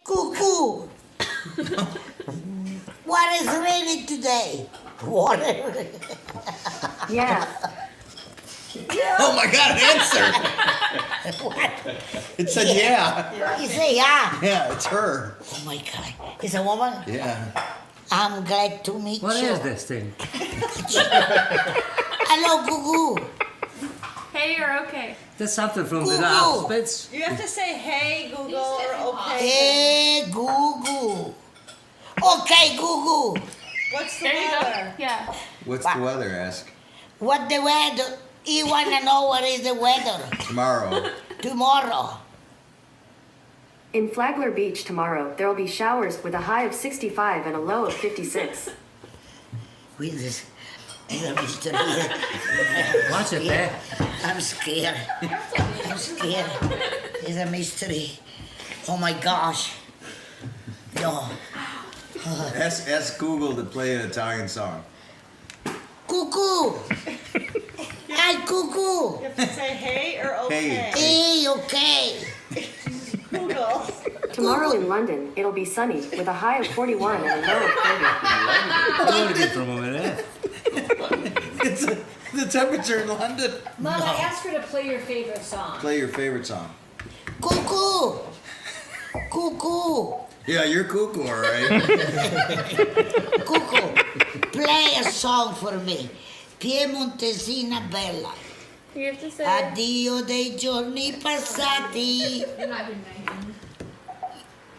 Cuckoo. What is raining today? Water. Yeah. Oh my God, it answered. It said yeah. You say yeah. Yeah, it's her. Oh my God. It's a woman? Yeah. I'm glad to meet What you. is this thing? Hello, Cuckoo. Hey, you're okay. That's something from the Google. Alphabets. You have to say hey Google or okay. Hey, Google. Okay, Google. What's the There you go. weather? Yeah. What's the weather? Ask. What the weather? You want to know what is the weather Tomorrow. tomorrow? In Flagler Beach tomorrow, there will be showers with a high of 65 and a low of 56. With this, it's a mystery. Watch it there. I'm scared. I'm scared. It's a mystery. Oh my gosh. No. Ask Google to play an Italian song. Cuckoo. Hi, Cuckoo. You have to say hey or okay. Hey, okay. Google. Tomorrow in London, it'll be sunny with a high of 41 and a low of 30. Hold it for a moment, eh? It's the temperature in London. Mom, I asked her to play your favorite song. Play your favorite song. Cuckoo. Cuckoo. Yeah, you're cuckoo, all right. Cuckoo. Play a song for me. Piemontesina bella. You have to say. Addio dei giorni passati. You're not even 19.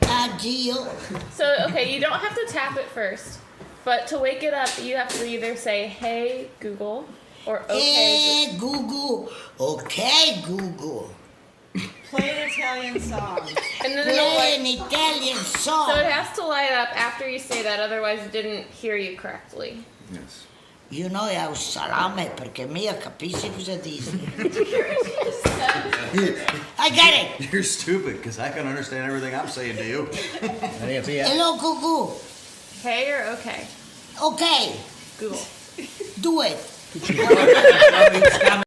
Addio. So, okay, you don't have to tap it first. But to wake it up, you have to either say, hey, Google, or okay, Hey, Google. Okay, Google. Play an Italian song. Google. And then it'll Play an like, Italian so it song. has to light up after you say that, otherwise it didn't hear you correctly. Yes. You know è un salame perché mia capisci cosa dice. I got it. You're stupid because I can understand everything I'm saying to you. Hello, Cuckoo. Hey or okay? Okay, Google. do it.